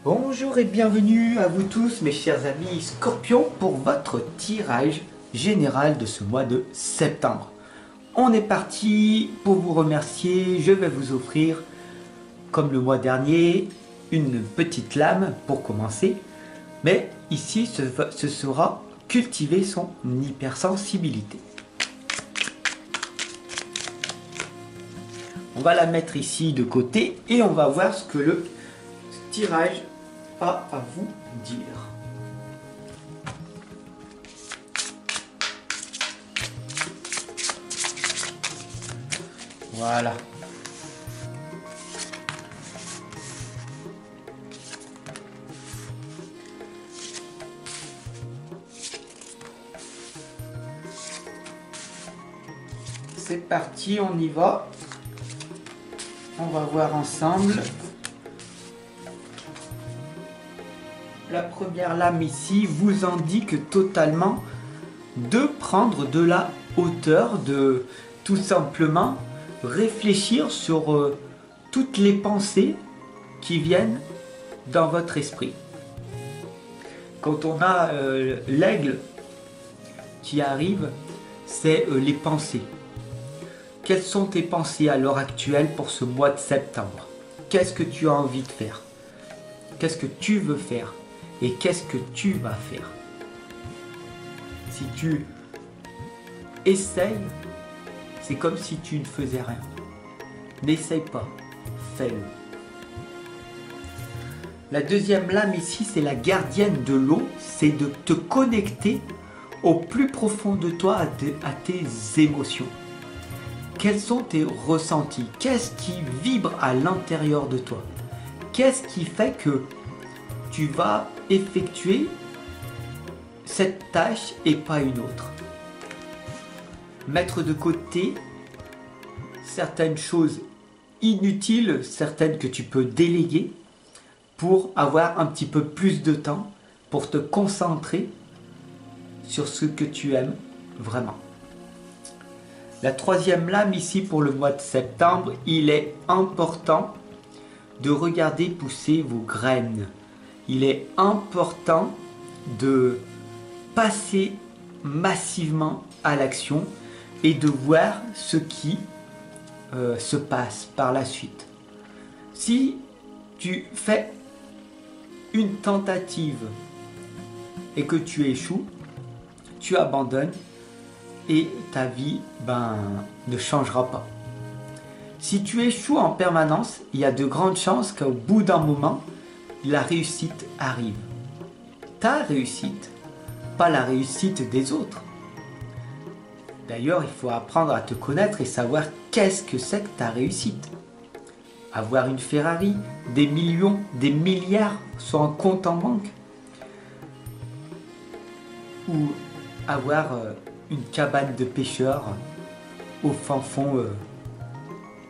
Bonjour et bienvenue à vous tous mes chers amis Scorpions pour votre tirage général de ce mois de septembre. On est parti pour vous remercier, je vais vous offrir comme le mois dernier une petite lame pour commencer. Mais ici ce sera cultiver son hypersensibilité. On va la mettre ici de côté et on va voir ce que le tirage a à vous dire. Voilà. C'est parti, on y va. On va voir ensemble. La première lame ici vous indique totalement de prendre de la hauteur, de tout simplement réfléchir sur toutes les pensées qui viennent dans votre esprit. Quand on a l'aigle qui arrive, c'est les pensées. Quelles sont tes pensées à l'heure actuelle pour ce mois de septembre? Qu'est-ce que tu as envie de faire? Qu'est-ce que tu veux faire? Et qu'est-ce que tu vas faire? Si tu essayes, c'est comme si tu ne faisais rien. N'essaye pas, fais-le. La deuxième lame ici, c'est la gardienne de l'eau, c'est de te connecter au plus profond de toi, à tes émotions. Quels sont tes ressentis? Qu'est-ce qui vibre à l'intérieur de toi? Qu'est-ce qui fait que tu vas effectuer cette tâche et pas une autre? Mettre de côté certaines choses inutiles, certaines que tu peux déléguer pour avoir un petit peu plus de temps pour te concentrer sur ce que tu aimes vraiment. La troisième lame ici pour le mois de septembre, il est important de regarder pousser vos graines. Il est important de passer massivement à l'action et de voir ce qui se passe par la suite. Si tu fais une tentative et que tu échoues, tu abandonnes et ta vie ne changera pas. Si tu échoues en permanence, il y a de grandes chances qu'au bout d'un moment, la réussite arrive. Ta réussite, pas la réussite des autres. D'ailleurs, il faut apprendre à te connaître et savoir qu'est-ce que c'est que ta réussite. Avoir une Ferrari, des millions, des milliards sur un compte en banque. Ou avoir une cabane de pêcheurs au fin fond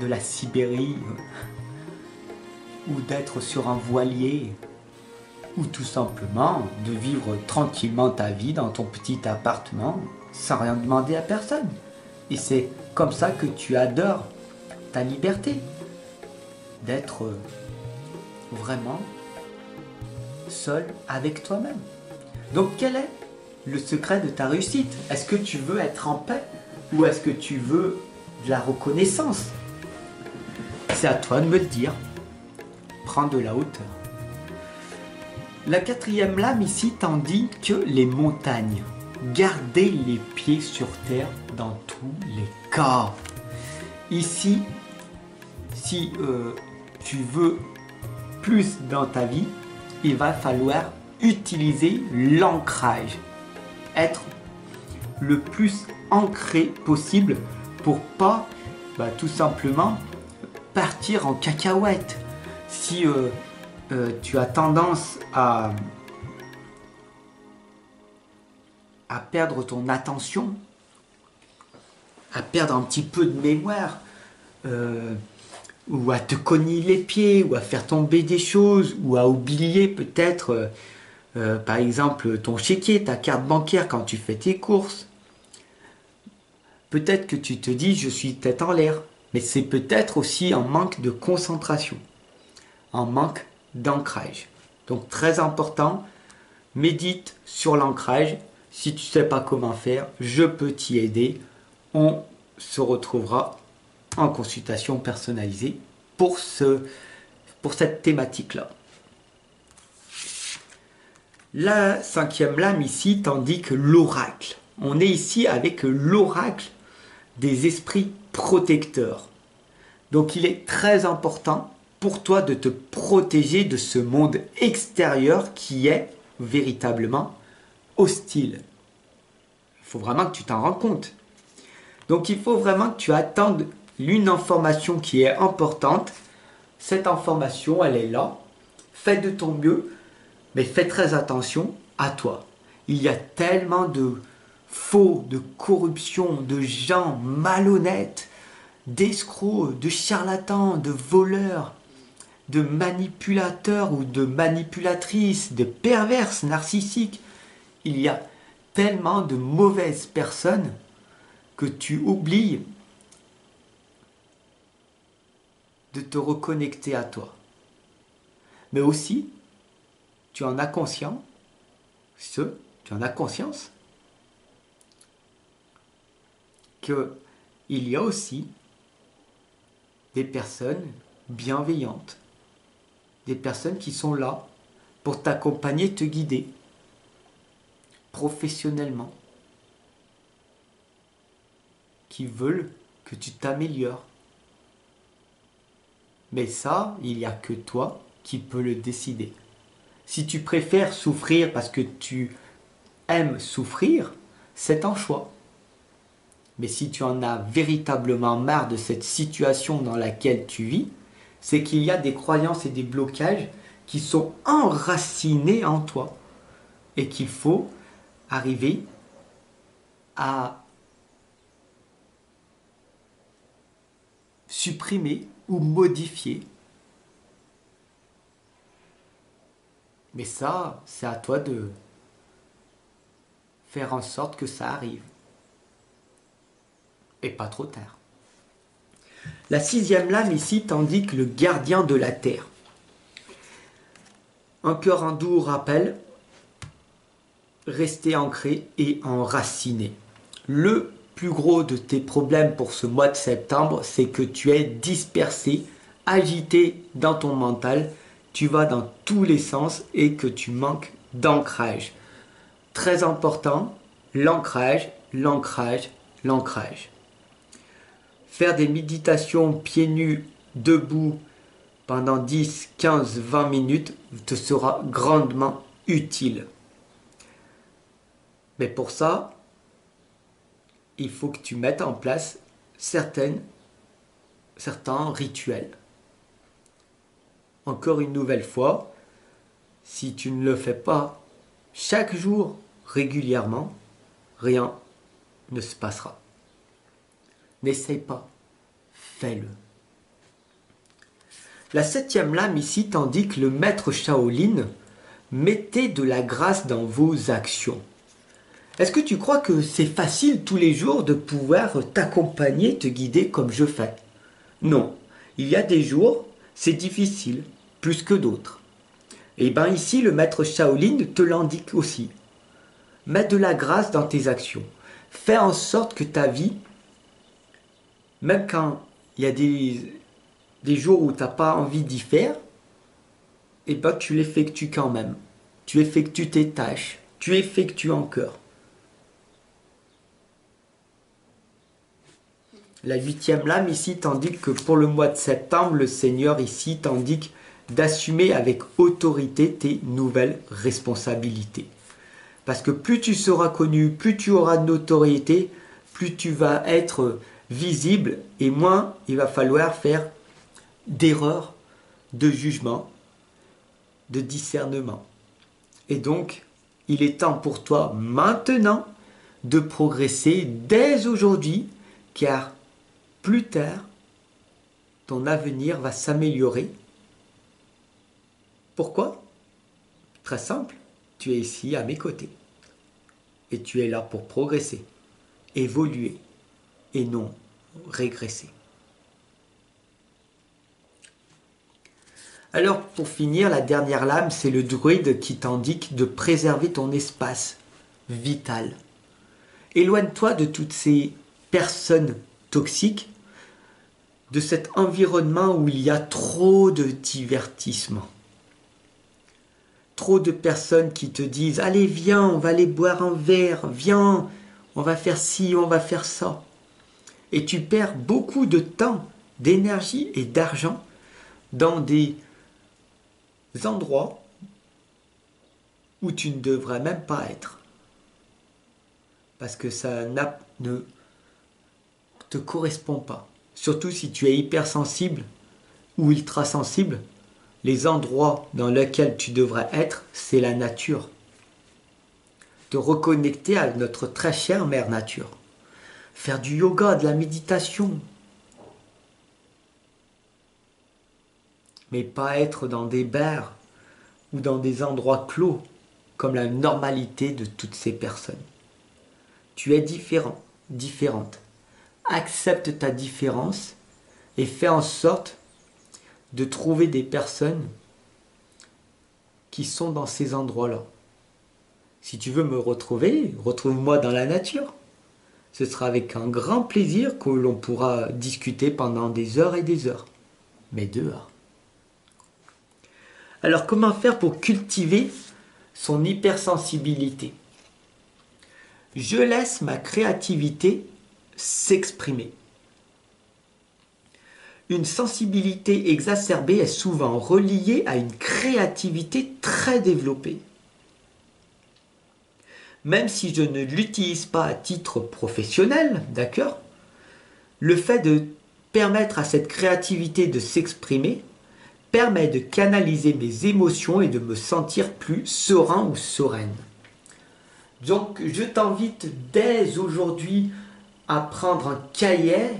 de la Sibérie. Ou d'être sur un voilier, ou tout simplement de vivre tranquillement ta vie dans ton petit appartement sans rien demander à personne. Et c'est comme ça que tu adores ta liberté, d'être vraiment seul avec toi-même. Donc quel est le secret de ta réussite? Est-ce que tu veux être en paix ou est-ce que tu veux de la reconnaissance? C'est à toi de me le dire. Prends de la hauteur. La quatrième lame ici t'indique les montagnes. Gardez les pieds sur terre dans tous les cas. Ici, si tu veux plus dans ta vie, il va falloir utiliser l'ancrage. Être le plus ancré possible pour pas tout simplement partir en cacahuète. Si tu as tendance à perdre ton attention, à perdre un petit peu de mémoire, ou à te cogner les pieds, ou à faire tomber des choses, ou à oublier peut-être, par exemple, ton chéquier, ta carte bancaire quand tu fais tes courses. Peut-être que tu te dis, je suis tête en l'air, mais c'est peut-être aussi un manque de concentration, un manque d'ancrage. Donc très important, médite sur l'ancrage. Si tu ne sais pas comment faire, je peux t'y aider. On se retrouvera en consultation personnalisée pour cette thématique-là. La cinquième lame ici t'indique l'oracle. On est ici avec l'oracle des esprits protecteurs. Donc il est très important pour toi de te protéger de ce monde extérieur qui est véritablement hostile. Il faut vraiment que tu t'en rends compte. Donc il faut vraiment que tu attendes une information qui est importante. Cette information, elle est là. Fais de ton mieux, mais fais très attention à toi. Il y a tellement de faux, de corruption, de gens malhonnêtes, d'escrocs, de charlatans, de voleurs, de manipulateurs ou de manipulatrices, de perverses narcissiques. Il y a tellement de mauvaises personnes que tu oublies de te reconnecter à toi. Mais aussi, tu en as conscience, qu'il y a aussi des personnes bienveillantes, des personnes qui sont là pour t'accompagner, te guider professionnellement, qui veulent que tu t'améliores. Mais ça, il n'y a que toi qui peux le décider. Si tu préfères souffrir parce que tu aimes souffrir, c'est un choix. Mais si tu en as véritablement marre de cette situation dans laquelle tu vis, c'est qu'il y a des croyances et des blocages qui sont enracinés en toi et qu'il faut arriver à supprimer ou modifier. Mais ça, c'est à toi de faire en sorte que ça arrive. Et pas trop tard. La sixième lame ici t'indique le gardien de la terre. Un cœur hindou rappelle rester ancré et enraciné. Le plus gros de tes problèmes pour ce mois de septembre, c'est que tu es dispersé, agité dans ton mental, tu vas dans tous les sens et que tu manques d'ancrage. Très important, l'ancrage, l'ancrage, l'ancrage. Faire des méditations pieds nus, debout, pendant 10, 15, 20 minutes te sera grandement utile. Mais pour ça, il faut que tu mettes en place certains rituels. Encore une nouvelle fois, si tu ne le fais pas chaque jour, régulièrement, rien ne se passera. N'essaye pas, fais-le. La septième lame ici t'indique le maître Shaolin. Mettez de la grâce dans vos actions. Est-ce que tu crois que c'est facile tous les jours de pouvoir t'accompagner, te guider comme je fais? Non. Il y a des jours, c'est difficile, plus que d'autres. Et bien ici, le maître Shaolin te l'indique aussi. Mets de la grâce dans tes actions. Fais en sorte que ta vie, même quand il y a des jours où tu n'as pas envie d'y faire, et ben tu l'effectues quand même. Tu effectues tes tâches, tu effectues encore. La huitième lame ici t'indique que pour le mois de septembre, le Seigneur ici t'indique d'assumer avec autorité tes nouvelles responsabilités. Parce que plus tu seras connu, plus tu auras de notoriété, plus tu vas être visible et moins il va falloir faire d'erreurs, de jugement, de discernement. Et donc, il est temps pour toi maintenant de progresser dès aujourd'hui, car plus tard, ton avenir va s'améliorer. Pourquoi? Très simple, tu es ici à mes côtés. Et tu es là pour progresser, évoluer et non régresser. Alors pour finir, la dernière lame, c'est le druide qui t'indique de préserver ton espace vital. Éloigne-toi de toutes ces personnes toxiques, de cet environnement où il y a trop de divertissement. Trop de personnes qui te disent « Allez, viens, on va aller boire un verre, viens, on va faire ci, on va faire ça. » Et tu perds beaucoup de temps, d'énergie et d'argent dans des endroits où tu ne devrais même pas être. Parce que ça ne te correspond pas. Surtout si tu es hypersensible ou ultra-sensible, les endroits dans lesquels tu devrais être, c'est la nature. Te reconnecter à notre très chère mère nature. Faire du yoga, de la méditation. Mais pas être dans des bars ou dans des endroits clos, comme la normalité de toutes ces personnes. Tu es différent, différente. Accepte ta différence et fais en sorte de trouver des personnes qui sont dans ces endroits-là. Si tu veux me retrouver, retrouve-moi dans la nature. Ce sera avec un grand plaisir que l'on pourra discuter pendant des heures et des heures. Mais dehors. Alors comment faire pour cultiver son hypersensibilité? Je laisse ma créativité s'exprimer. Une sensibilité exacerbée est souvent reliée à une créativité très développée. Même si je ne l'utilise pas à titre professionnel, d'accord, le fait de permettre à cette créativité de s'exprimer permet de canaliser mes émotions et de me sentir plus serein ou sereine. Donc je t'invite dès aujourd'hui à prendre un cahier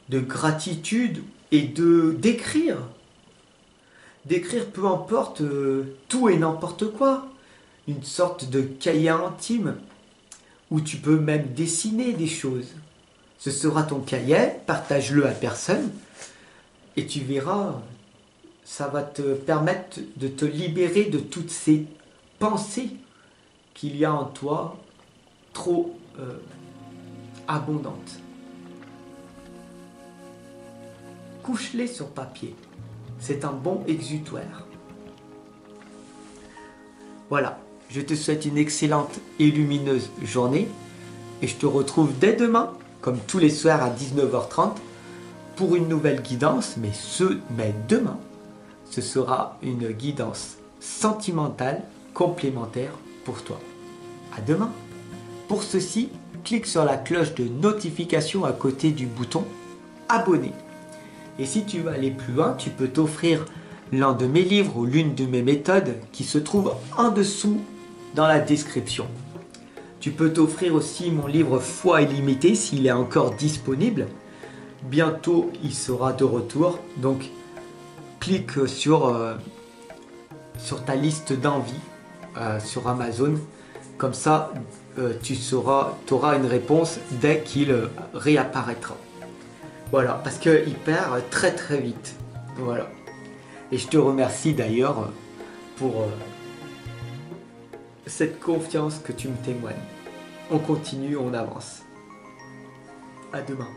de gratitude et d'écrire. D'écrire peu importe tout et n'importe quoi. Une sorte de cahier intime où tu peux même dessiner des choses. Ce sera ton cahier, partage-le à personne et tu verras, ça va te permettre de te libérer de toutes ces pensées qu'il y a en toi trop abondantes. Couche-les sur papier. C'est un bon exutoire. Voilà, je te souhaite une excellente et lumineuse journée et je te retrouve dès demain, comme tous les soirs à 19h30, pour une nouvelle guidance, mais demain, ce sera une guidance sentimentale complémentaire pour toi. À demain. Pour ceci, clique sur la cloche de notification à côté du bouton abonner. Et si tu veux aller plus loin, tu peux t'offrir l'un de mes livres ou l'une de mes méthodes qui se trouve en dessous dans la description. Tu peux t'offrir aussi mon livre Foi illimitée s'il est encore disponible. Bientôt, il sera de retour. Donc, clique sur ta liste d'envie sur Amazon. Comme ça, tu auras une réponse dès qu'il réapparaîtra. Voilà, parce qu'il perd très très vite. Voilà. Et je te remercie d'ailleurs pour cette confiance que tu me témoignes. On continue, on avance. À demain.